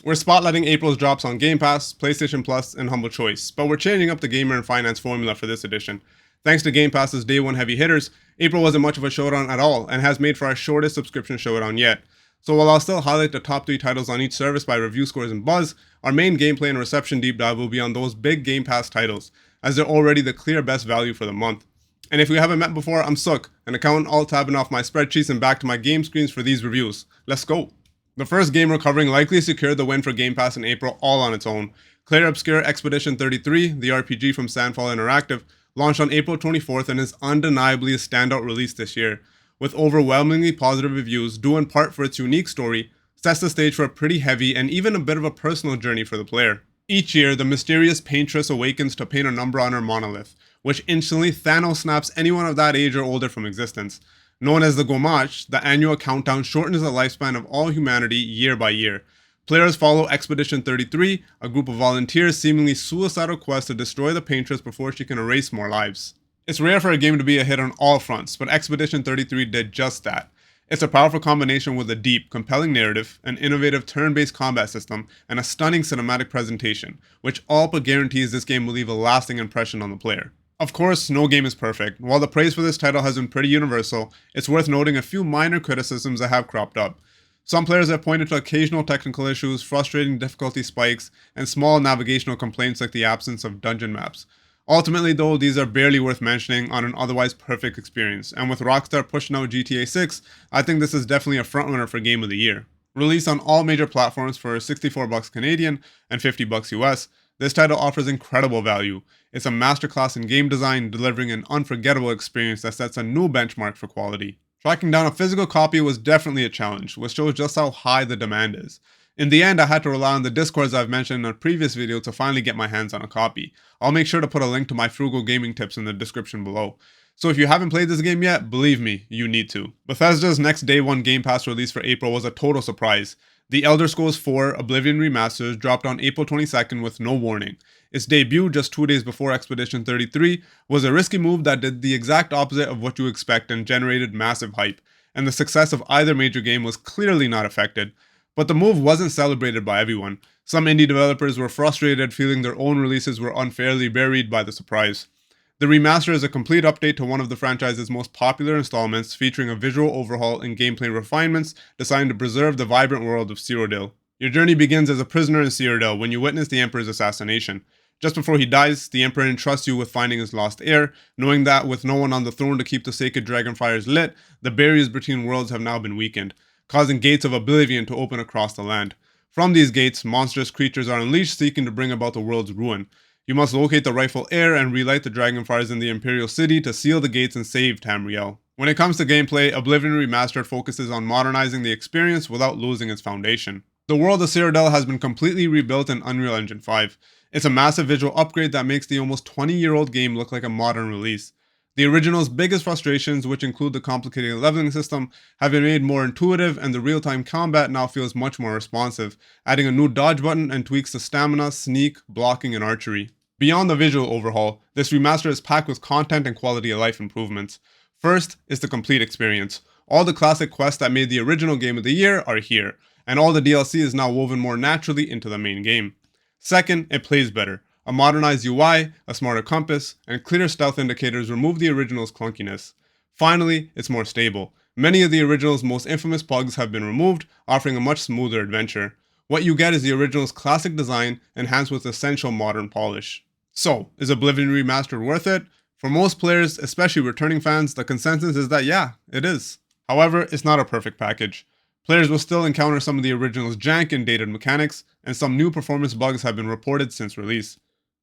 We're spotlighting April's drops on Game Pass, PlayStation Plus, and Humble Choice, but we're changing up the gamer and finance formula for this edition. Thanks to Game Pass's day one heavy hitters, April wasn't much of a showdown at all and has made for our shortest subscription showdown yet. So while I'll still highlight the top 3 titles on each service by review scores and buzz, our main gameplay and reception deep dive will be on those big Game Pass titles, as they're already the clear best value for the month. And if we haven't met before, I'm Suk, an accountant alt-tabbing off my spreadsheets and back to my game screens for these reviews. Let's go! The first game recovering likely secured the win for Game Pass in April all on its own. Clair Obscur Expedition 33, the RPG from Sandfall Interactive, launched on April 24th and is undeniably a standout release this year. With overwhelmingly positive reviews, due in part for its unique story, sets the stage for a pretty heavy and even a bit of a personal journey for the player. Each year, the mysterious paintress awakens to paint a number on her monolith, which instantly Thanos snaps anyone of that age or older from existence. Known as the Gomach, the annual countdown shortens the lifespan of all humanity year by year. Players follow Expedition 33, a group of volunteers' seemingly suicidal quest to destroy the paintress before she can erase more lives. It's rare for a game to be a hit on all fronts, but Expedition 33 did just that. It's a powerful combination with a deep, compelling narrative, an innovative turn-based combat system, and a stunning cinematic presentation, which all but guarantees this game will leave a lasting impression on the player. Of course, no game is perfect. While the praise for this title has been pretty universal, it's worth noting a few minor criticisms that have cropped up. Some players have pointed to occasional technical issues, frustrating difficulty spikes, and small navigational complaints like the absence of dungeon maps. Ultimately though, these are barely worth mentioning on an otherwise perfect experience, and with Rockstar pushing out GTA 6, I think this is definitely a frontrunner for Game of the Year. Released on all major platforms for $64 Canadian and $50 US, this title offers incredible value. It's a masterclass in game design, delivering an unforgettable experience that sets a new benchmark for quality. Tracking down a physical copy was definitely a challenge, which shows just how high the demand is. In the end, I had to rely on the discords I've mentioned in a previous video to finally get my hands on a copy. I'll make sure to put a link to my frugal gaming tips in the description below. So if you haven't played this game yet, believe me, you need to. Bethesda's next day one Game Pass release for April was a total surprise. The Elder Scrolls 4 Oblivion Remastered dropped on April 22nd with no warning. Its debut just 2 days before Expedition 33 was a risky move that did the exact opposite of what you expect and generated massive hype, and the success of either major game was clearly not affected. But the move wasn't celebrated by everyone. Some indie developers were frustrated, feeling their own releases were unfairly buried by the surprise. The remaster is a complete update to one of the franchise's most popular installments, featuring a visual overhaul and gameplay refinements designed to preserve the vibrant world of Cyrodiil. Your journey begins as a prisoner in Cyrodiil when you witness the Emperor's assassination. Just before he dies, the Emperor entrusts you with finding his lost heir, knowing that with no one on the throne to keep the sacred dragon fires lit, the barriers between worlds have now been weakened, causing gates of Oblivion to open across the land. From these gates, monstrous creatures are unleashed seeking to bring about the world's ruin. You must locate the rightful heir and relight the dragonfires in the Imperial City to seal the gates and save Tamriel. When it comes to gameplay, Oblivion Remastered focuses on modernizing the experience without losing its foundation. The world of Cyrodiil has been completely rebuilt in Unreal Engine 5. It's a massive visual upgrade that makes the almost 20-year-old game look like a modern release. The original's biggest frustrations, which include the complicated leveling system, have been made more intuitive, and the real-time combat now feels much more responsive, adding a new dodge button and tweaks to stamina, sneak, blocking, and archery. Beyond the visual overhaul, this remaster is packed with content and quality of life improvements. First is the complete experience. All the classic quests that made the original Game of the Year are here, and all the DLC is now woven more naturally into the main game. Second, it plays better. A modernized UI, a smarter compass, and clearer stealth indicators remove the original's clunkiness. Finally, it's more stable. Many of the original's most infamous bugs have been removed, offering a much smoother adventure. What you get is the original's classic design, enhanced with essential modern polish. So, is Oblivion Remastered worth it? For most players, especially returning fans, the consensus is that yeah, it is. However, it's not a perfect package. Players will still encounter some of the original's jank and dated mechanics, and some new performance bugs have been reported since release.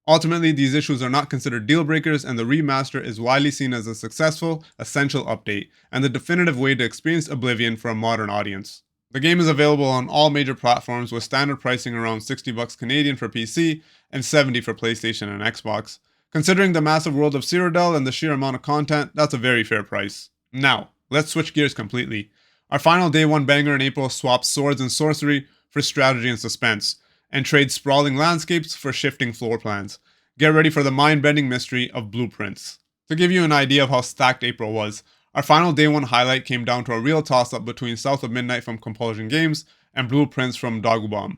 Ultimately, these issues are not considered deal breakers, and the remaster is widely seen as a successful, essential update, and the definitive way to experience Oblivion for a modern audience. The game is available on all major platforms with standard pricing around $60 Canadian for PC and $70 for PlayStation and Xbox. Considering the massive world of Cyrodiil and the sheer amount of content, that's a very fair price. Now, let's switch gears completely. Our final day one banger in April swaps swords and sorcery for strategy and suspense, and trades sprawling landscapes for shifting floor plans. Get ready for the mind-bending mystery of Blueprints. To give you an idea of how stacked April was, our final day one highlight came down to a real toss-up between South of Midnight from Compulsion Games and Blueprints from Dogubomb.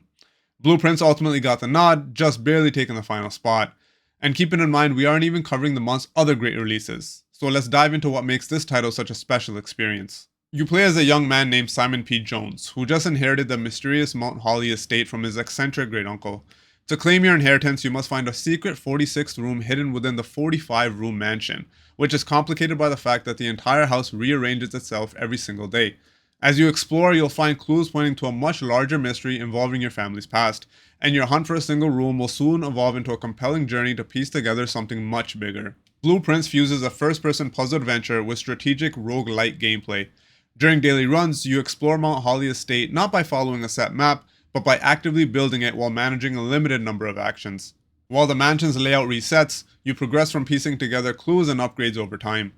Blueprints ultimately got the nod, just barely taking the final spot. And keeping in mind, we aren't even covering the month's other great releases. So let's dive into what makes this title such a special experience. You play as a young man named Simon P. Jones, who just inherited the mysterious Mount Holly estate from his eccentric great-uncle. To claim your inheritance, you must find a secret 46th room hidden within the 45-room mansion, which is complicated by the fact that the entire house rearranges itself every single day. As you explore, you'll find clues pointing to a much larger mystery involving your family's past, and your hunt for a single room will soon evolve into a compelling journey to piece together something much bigger. Blueprints fuses a first-person puzzle adventure with strategic roguelite gameplay. During daily runs, you explore Mount Holly Estate not by following a set map, but by actively building it while managing a limited number of actions. While the mansion's layout resets, you progress from piecing together clues and upgrades over time.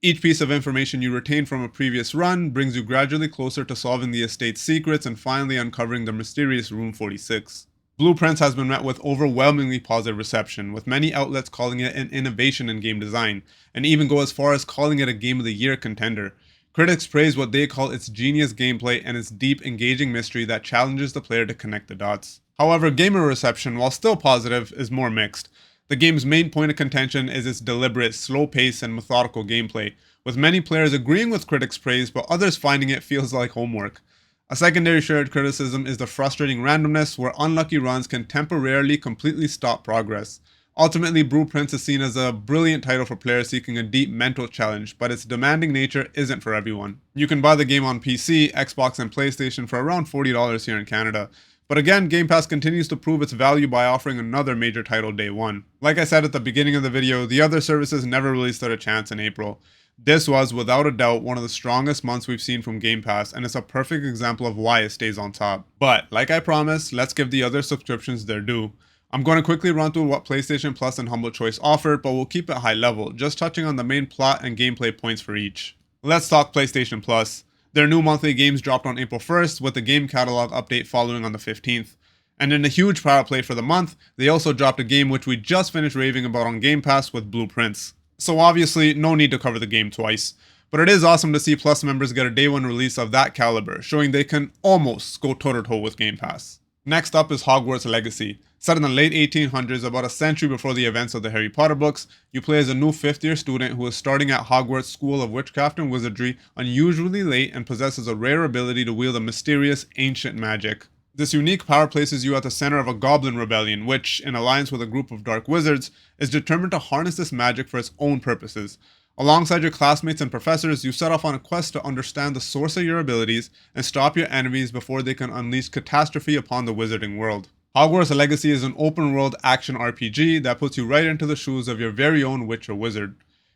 Each piece of information you retain from a previous run brings you gradually closer to solving the estate's secrets and finally uncovering the mysterious Room 46. Blueprints has been met with overwhelmingly positive reception, with many outlets calling it an innovation in game design, and even go as far as calling it a Game of the Year contender. Critics praise what they call its genius gameplay and its deep, engaging mystery that challenges the player to connect the dots. However, gamer reception, while still positive, is more mixed. The game's main point of contention is its deliberate, slow pace and methodical gameplay, with many players agreeing with critics' praise but others finding it feels like homework. A secondary shared criticism is the frustrating randomness where unlucky runs can temporarily completely stop progress. Ultimately, Blueprints is seen as a brilliant title for players seeking a deep mental challenge, but its demanding nature isn't for everyone. You can buy the game on PC, Xbox, and PlayStation for around $40 here in Canada. But again, Game Pass continues to prove its value by offering another major title day one. Like I said at the beginning of the video, the other services never really stood a chance in April. This was, without a doubt, one of the strongest months we've seen from Game Pass, and it's a perfect example of why it stays on top. But, like I promised, let's give the other subscriptions their due. I'm going to quickly run through what PlayStation Plus and Humble Choice offered, but we'll keep it high level, just touching on the main plot and gameplay points for each. Let's talk PlayStation Plus. Their new monthly games dropped on April 1st, with the game catalog update following on the 15th. And in a huge power play for the month, they also dropped a game which we just finished raving about on Game Pass with Blueprints. So obviously, no need to cover the game twice. But it is awesome to see Plus members get a day one release of that caliber, showing they can almost go toe-to-toe with Game Pass. Next up is Hogwarts Legacy. Set in the late 1800s, about a century before the events of the Harry Potter books, you play as a new 5th-year student who is starting at Hogwarts School of Witchcraft and Wizardry unusually late and possesses a rare ability to wield a mysterious, ancient magic. This unique power places you at the center of a goblin rebellion which, in alliance with a group of dark wizards, is determined to harness this magic for its own purposes. Alongside your classmates and professors, you set off on a quest to understand the source of your abilities and stop your enemies before they can unleash catastrophe upon the wizarding world. Hogwarts Legacy is an open-world action RPG that puts you right into the shoes of your very own witch or wizard.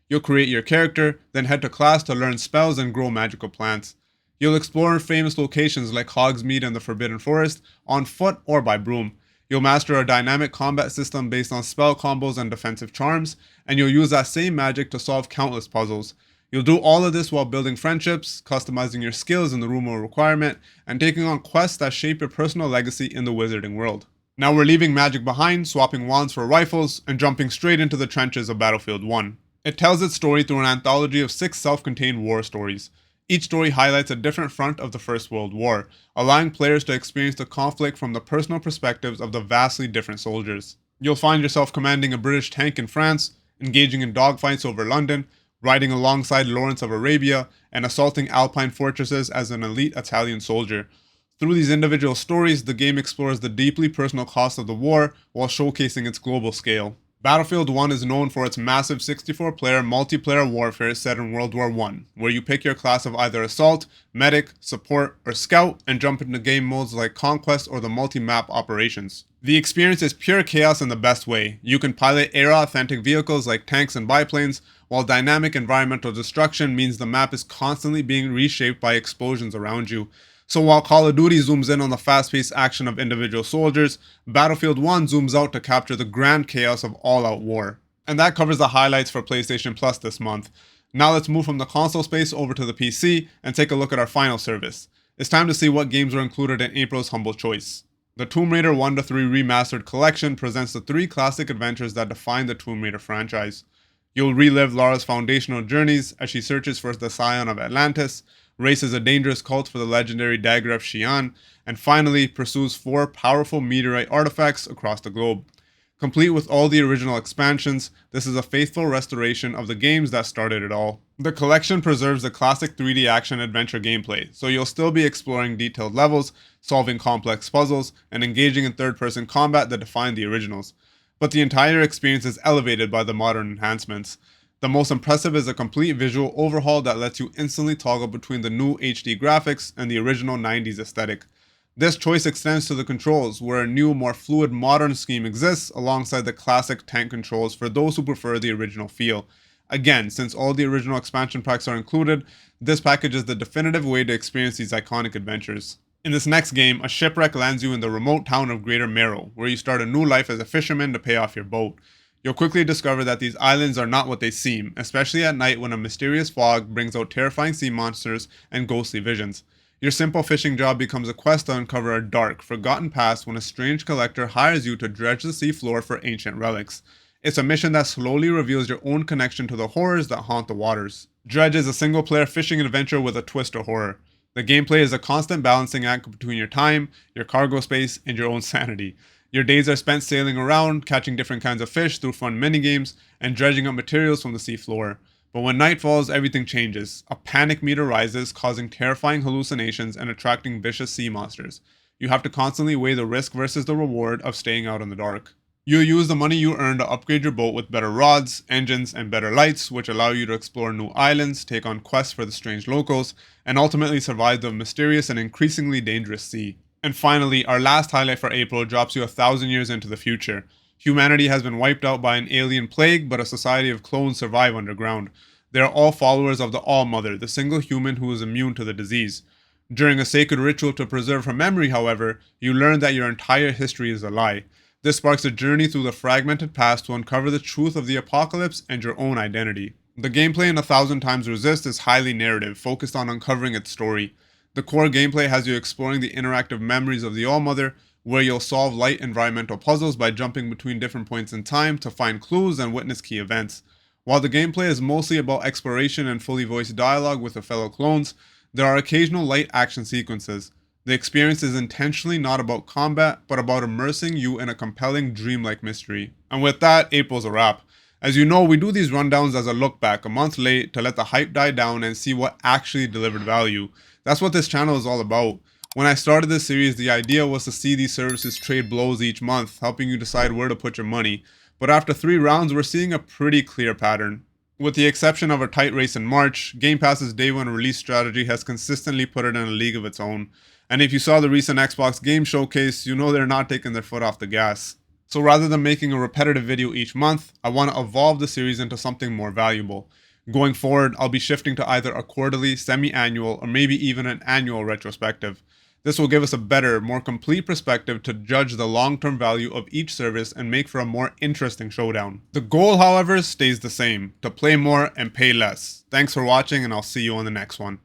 You'll create your character, then head to class to learn spells and grow magical plants. You'll explore famous locations like Hogsmeade and the Forbidden Forest, on foot or by broom. You'll master a dynamic combat system based on spell combos and defensive charms, and you'll use that same magic to solve countless puzzles. You'll do all of this while building friendships, customizing your skills in the room of requirement, and taking on quests that shape your personal legacy in the wizarding world. Now we're leaving magic behind, swapping wands for rifles, and jumping straight into the trenches of Battlefield 1. It tells its story through an anthology of 6 self-contained war stories. Each story highlights a different front of the First World War, allowing players to experience the conflict from the personal perspectives of the vastly different soldiers. You'll find yourself commanding a British tank in France, engaging in dogfights over London, riding alongside Lawrence of Arabia, and assaulting Alpine fortresses as an elite Italian soldier. Through these individual stories, the game explores the deeply personal cost of the war while showcasing its global scale. Battlefield 1 is known for its massive 64-player multiplayer warfare set in World War I, where you pick your class of either assault, medic, support, or scout and jump into game modes like Conquest or the multi-map operations. The experience is pure chaos in the best way. You can pilot era-authentic vehicles like tanks and biplanes, while dynamic environmental destruction means the map is constantly being reshaped by explosions around you. So while Call of Duty zooms in on the fast-paced action of individual soldiers, Battlefield 1 zooms out to capture the grand chaos of all-out war. And that covers the highlights for PlayStation Plus this month. Now let's move from the console space over to the PC and take a look at our final service. It's time to see what games were included in April's Humble Choice. The Tomb Raider 1-3 Remastered Collection presents the 3 classic adventures that define the Tomb Raider franchise. You'll relive Lara's foundational journeys as she searches for the Scion of Atlantis, races a dangerous cult for the legendary Dagger of Xi'an, and finally pursues 4 powerful meteorite artifacts across the globe. Complete with all the original expansions, this is a faithful restoration of the games that started it all. The collection preserves the classic 3D action-adventure gameplay, so you'll still be exploring detailed levels, solving complex puzzles, and engaging in third-person combat that defined the originals. But the entire experience is elevated by the modern enhancements. The most impressive is a complete visual overhaul that lets you instantly toggle between the new HD graphics and the original 90s aesthetic. This choice extends to the controls, where a new, more fluid modern scheme exists alongside the classic tank controls for those who prefer the original feel. Again, since all the original expansion packs are included, this package is the definitive way to experience these iconic adventures. In this next game, a shipwreck lands you in the remote town of Greater Merrow, where you start a new life as a fisherman to pay off your boat. You'll quickly discover that these islands are not what they seem, especially at night when a mysterious fog brings out terrifying sea monsters and ghostly visions. Your simple fishing job becomes a quest to uncover a dark, forgotten past when a strange collector hires you to dredge the seafloor for ancient relics. It's a mission that slowly reveals your own connection to the horrors that haunt the waters. Dredge is a single-player fishing adventure with a twist of horror. The gameplay is a constant balancing act between your time, your cargo space, and your own sanity. Your days are spent sailing around, catching different kinds of fish through fun minigames, and dredging up materials from the seafloor. But when night falls, everything changes. A panic meter rises, causing terrifying hallucinations and attracting vicious sea monsters. You have to constantly weigh the risk versus the reward of staying out in the dark. You use the money you earn to upgrade your boat with better rods, engines, and better lights, which allow you to explore new islands, take on quests for the strange locals, and ultimately survive the mysterious and increasingly dangerous sea. And finally, our last highlight for April drops you 1,000 years into the future. Humanity has been wiped out by an alien plague, but a society of clones survive underground. They are all followers of the All-Mother, the single human who is immune to the disease. During a sacred ritual to preserve her memory, however, you learn that your entire history is a lie. This sparks a journey through the fragmented past to uncover the truth of the apocalypse and your own identity. The gameplay in 1,000 Times Resist is highly narrative, focused on uncovering its story. The core gameplay has you exploring the interactive memories of the All-Mother, where you'll solve light environmental puzzles by jumping between different points in time to find clues and witness key events. While the gameplay is mostly about exploration and fully voiced dialogue with the fellow clones, there are occasional light action sequences. The experience is intentionally not about combat, but about immersing you in a compelling dreamlike mystery. And with that, April's a wrap. As you know, we do these rundowns as a look back, a month late, to let the hype die down and see what actually delivered value. That's what this channel is all about. When I started this series, the idea was to see these services trade blows each month, helping you decide where to put your money. But after 3 rounds, we're seeing a pretty clear pattern. With the exception of a tight race in March, Game Pass's day 1 release strategy has consistently put it in a league of its own. And if you saw the recent Xbox Game Showcase, you know they're not taking their foot off the gas. So rather than making a repetitive video each month, I want to evolve the series into something more valuable. Going forward, I'll be shifting to either a quarterly, semi-annual, or maybe even an annual retrospective. This will give us a better, more complete perspective to judge the long-term value of each service and make for a more interesting showdown. The goal, however, stays the same: to play more and pay less. Thanks for watching, and I'll see you on the next one.